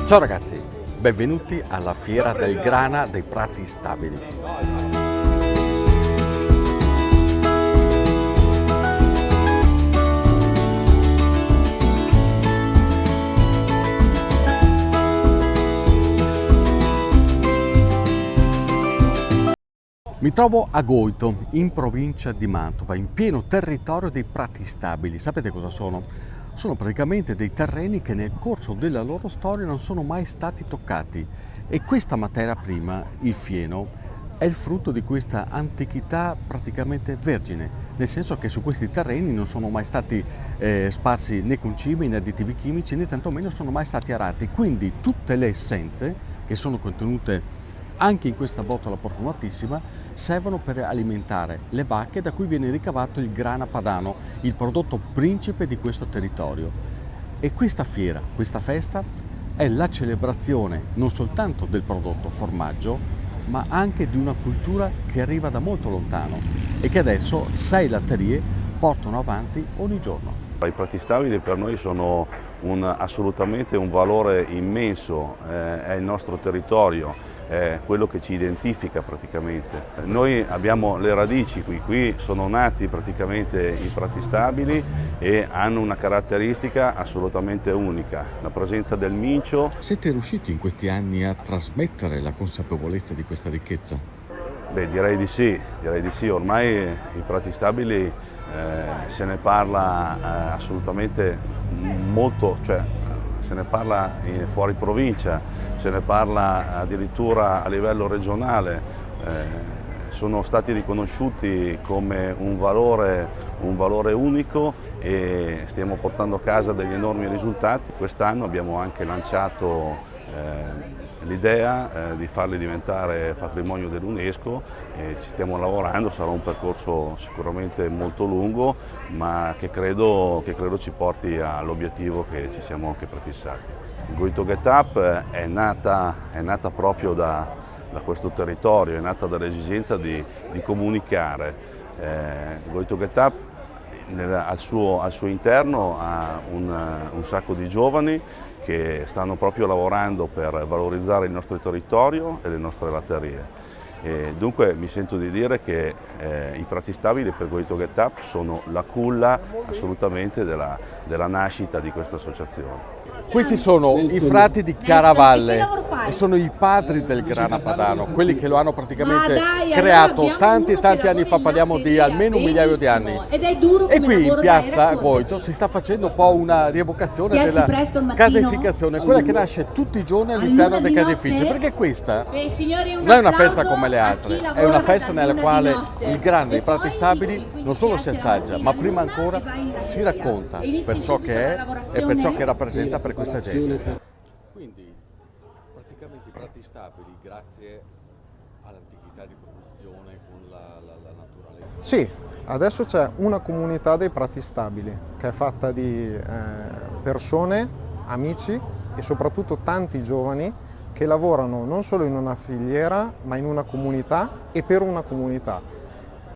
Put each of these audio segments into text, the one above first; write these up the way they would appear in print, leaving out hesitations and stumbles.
Ciao ragazzi, benvenuti alla Fiera del Grana dei Prati Stabili. Mi trovo a Goito, in provincia di Mantova, in pieno territorio dei Prati Stabili. Sapete cosa sono? Sono praticamente dei terreni che nel corso della loro storia non sono mai stati toccati e questa materia prima, il fieno, è il frutto di questa antichità praticamente vergine, nel senso che su questi terreni non sono mai stati sparsi né concimi né additivi chimici né tantomeno sono mai stati arati, quindi tutte le essenze che sono contenute anche in questa botola profumatissima servono per alimentare le vacche da cui viene ricavato il grana padano, il prodotto principe di questo territorio. E questa fiera, questa festa è la celebrazione non soltanto del prodotto formaggio, ma anche di una cultura che arriva da molto lontano e che adesso 6 latterie portano avanti ogni giorno. I Prati Stabili per noi sono assolutamente un valore immenso, è il nostro territorio, è quello che ci identifica praticamente. Noi abbiamo le radici qui sono nati praticamente i Prati Stabili e hanno una caratteristica assolutamente unica, la presenza del mincio. Siete riusciti in questi anni a trasmettere la consapevolezza di questa ricchezza? Beh, direi di sì, ormai i Prati Stabili se ne parla assolutamente molto, cioè se ne parla fuori provincia, se ne parla addirittura a livello regionale, sono stati riconosciuti come un valore unico e stiamo portando a casa degli enormi risultati. Quest'anno abbiamo anche lanciato l'idea di farli diventare patrimonio dell'UNESCO e ci stiamo lavorando, sarà un percorso sicuramente molto lungo ma che credo ci porti all'obiettivo che ci siamo anche prefissati. Il Goito Get Up è nata proprio da questo territorio, è nata dall'esigenza di comunicare. Il Goito Get Up al suo interno ha un sacco di giovani che stanno proprio lavorando per valorizzare il nostro territorio e le nostre latterie. E dunque mi sento di dire che i Prati Stabili per Goito Get Up sono la culla assolutamente della nascita di questa associazione. Questi sono i frati di Chiaravalle e sono i padri del grana padano, quelli che lo hanno praticamente creato tanti anni fa, parliamo di almeno 1 migliaio di anni. E qui in piazza Goito si sta facendo un po' una rievocazione della caseificazione, quella che nasce tutti i giorni all'interno dei caseifici, perché questa non è una festa come le altre, è una festa nella quale il grana dei Prati Stabili non solo si assaggia, ma prima ancora si racconta per ciò che è e per ciò che rappresenta per questa gente. Quindi praticamente i Prati Stabili, grazie all'antichità di produzione con la naturalezza. Sì, adesso c'è una comunità dei Prati Stabili che è fatta di persone, amici e soprattutto tanti giovani che lavorano non solo in una filiera ma in una comunità e per una comunità.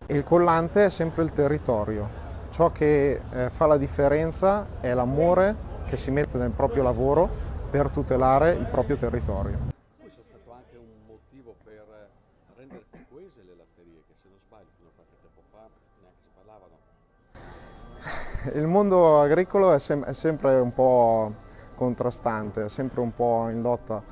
E il collante è sempre il territorio. Ciò che fa la differenza è l'amore che si mette nel proprio lavoro per tutelare il proprio territorio. Questo è stato anche un motivo per rendere più coese le latterie, che se non sbaglio fino a qualche tempo fa neanche si parlavano. Il mondo agricolo è sempre un po' contrastante, è sempre un po' in lotta,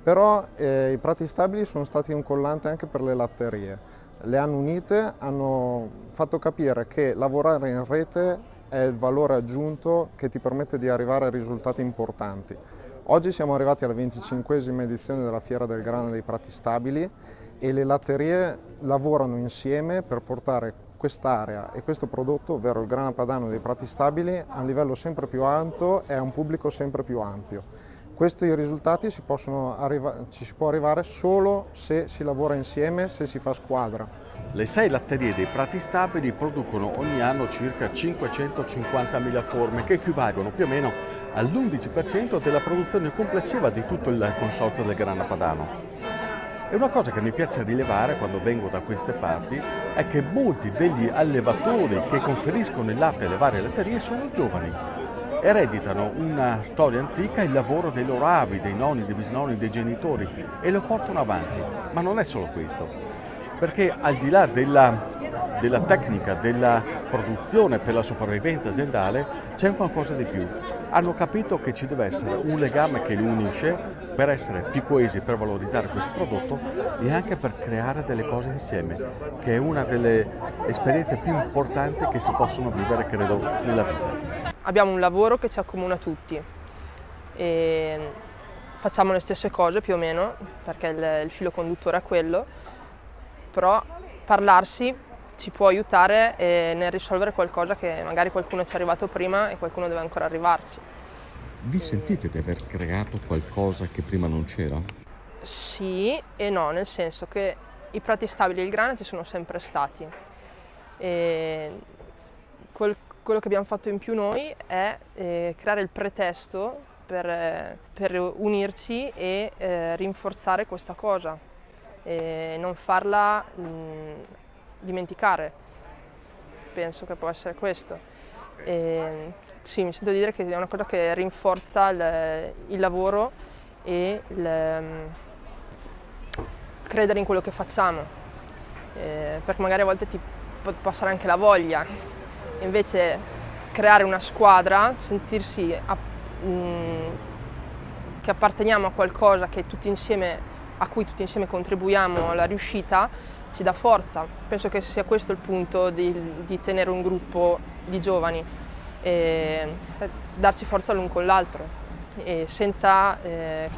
però i Prati Stabili sono stati un collante anche per le latterie. Le hanno unite, hanno fatto capire che lavorare in rete è il valore aggiunto che ti permette di arrivare a risultati importanti. Oggi siamo arrivati alla 25esima edizione della Fiera del Grana dei Prati Stabili e le latterie lavorano insieme per portare quest'area e questo prodotto, ovvero il grana padano dei Prati Stabili, a un livello sempre più alto e a un pubblico sempre più ampio. Questi risultati ci si può arrivare solo se si lavora insieme, se si fa squadra. Le 6 latterie dei Prati Stabili producono ogni anno circa 550.000 forme, che equivalgono più o meno all'11% della produzione complessiva di tutto il consorzio del grana padano. E una cosa che mi piace rilevare quando vengo da queste parti è che molti degli allevatori che conferiscono il latte alle varie latterie sono giovani. ereditano una storia antica, il lavoro dei loro avi, dei nonni, dei bisnonni, dei genitori e lo portano avanti. Ma non è solo questo, perché al di là della tecnica, della produzione per la sopravvivenza aziendale, c'è qualcosa di più. Hanno capito che ci deve essere un legame che li unisce per essere più coesi, per valorizzare questo prodotto e anche per creare delle cose insieme, che è una delle esperienze più importanti che si possono vivere, credo, nella vita. Abbiamo un lavoro che ci accomuna tutti e facciamo le stesse cose più o meno, perché il filo conduttore è quello, però parlarsi ci può aiutare nel risolvere qualcosa che magari qualcuno ci è arrivato prima e qualcuno deve ancora arrivarci. Vi sentite di aver creato qualcosa che prima non c'era? Sì e no, nel senso che i prati stabili e il grana ci sono sempre stati. E quello che abbiamo fatto in più noi è creare il pretesto per unirci e rinforzare questa cosa e non farla dimenticare. Penso che può essere questo. Sì, mi sento di dire che è una cosa che rinforza il lavoro e credere in quello che facciamo, perché magari a volte ti può passare anche la voglia, invece creare una squadra, sentirsi che apparteniamo a qualcosa che a cui tutti insieme contribuiamo alla riuscita, ci dà forza. Penso che sia questo il punto di tenere un gruppo di giovani, darci forza l'un con l'altro e senza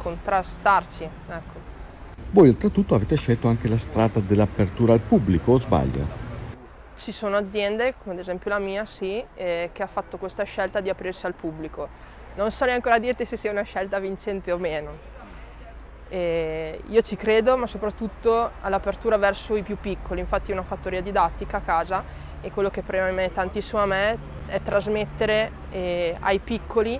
contrastarci. Ecco. Voi oltretutto avete scelto anche la strada dell'apertura al pubblico, o sbaglio? Ci sono aziende, come ad esempio la mia, sì, che ha fatto questa scelta di aprirsi al pubblico. Non so neanche ancora dirti se sia una scelta vincente o meno. Io ci credo, ma soprattutto all'apertura verso i più piccoli. Infatti ho una fattoria didattica a casa e quello che preme tantissimo a me è trasmettere ai piccoli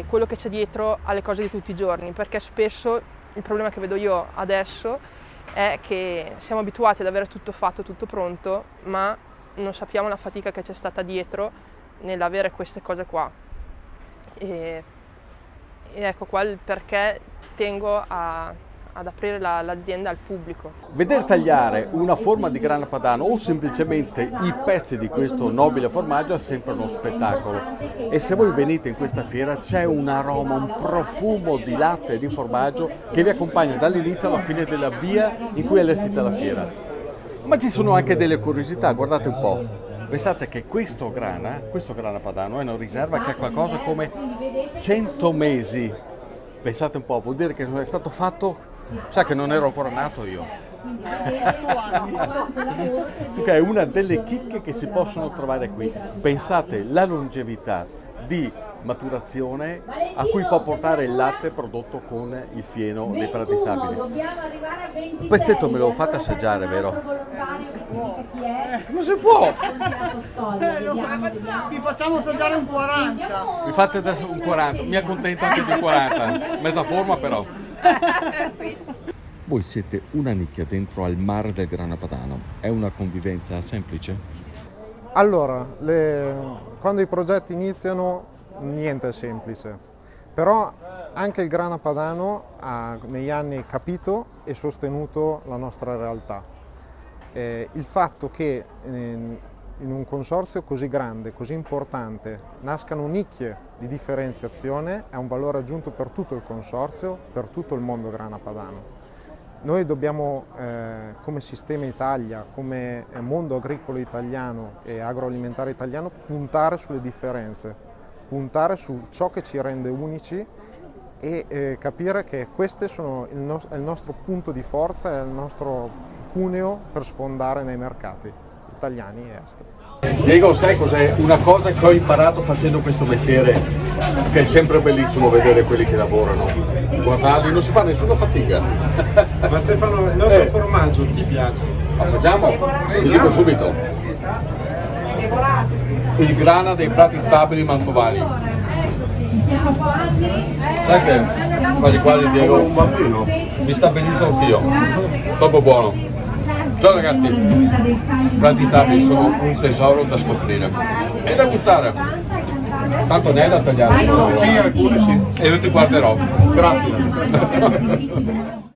quello che c'è dietro alle cose di tutti i giorni, perché spesso il problema che vedo io adesso è che siamo abituati ad avere tutto fatto, tutto pronto, ma non sappiamo la fatica che c'è stata dietro nell'avere queste cose qua. E ecco qua il perché tengo ad aprire l'azienda al pubblico. Vedere tagliare una forma di grana padano o semplicemente i pezzi di questo nobile formaggio è sempre uno spettacolo. E se voi venite in questa fiera c'è un aroma, un profumo di latte e di formaggio che vi accompagna dall'inizio alla fine della via in cui è allestita la fiera. Ma ci sono anche delle curiosità, guardate un po'. Pensate che questo grana padano è una riserva che ha qualcosa come 100 mesi. Pensate un po', vuol dire che è stato fatto, sa che non ero ancora nato io. È una delle chicche che si possono trovare qui. Pensate la longevità di maturazione a cui può portare il latte prodotto con il fieno dei prati stabili. Un pezzetto me lo fate assaggiare, vero? Non si può! Vi facciamo assaggiare un 40. Vi fate adesso un 40, mi accontento anche di 40, mezza forma però. Voi siete una nicchia dentro al mare del grana padano, è una convivenza semplice? Allora, quando i progetti iniziano niente è semplice, però anche il grana padano ha negli anni capito e sostenuto la nostra realtà. Il fatto che in un consorzio così grande, così importante, nascano nicchie di differenziazione è un valore aggiunto per tutto il consorzio, per tutto il mondo grana padano. Noi dobbiamo, come Sistema Italia, come mondo agricolo italiano e agroalimentare italiano, puntare sulle differenze, puntare su ciò che ci rende unici e capire che queste sono è il nostro punto di forza, è il nostro cuneo per sfondare nei mercati italiani e esteri. Diego, sai cos'è? Una cosa che ho imparato facendo questo mestiere, che è sempre bellissimo vedere quelli che lavorano, guardarli, non si fa nessuna fatica. Ma Stefano, il nostro formaggio ti piace? Assaggiamo? Ti dico subito. Il grana dei prati stabili mantovani. Ci siamo quasi. Sai che quasi Diego, un bambino, mi sta benissimo anch'io, troppo buono. Ciao ragazzi, i prati stabili sono un tesoro da scoprire e da gustare. Tanto ne hai da tagliare? Sì, alcune sì. E io ti guarderò. Grazie.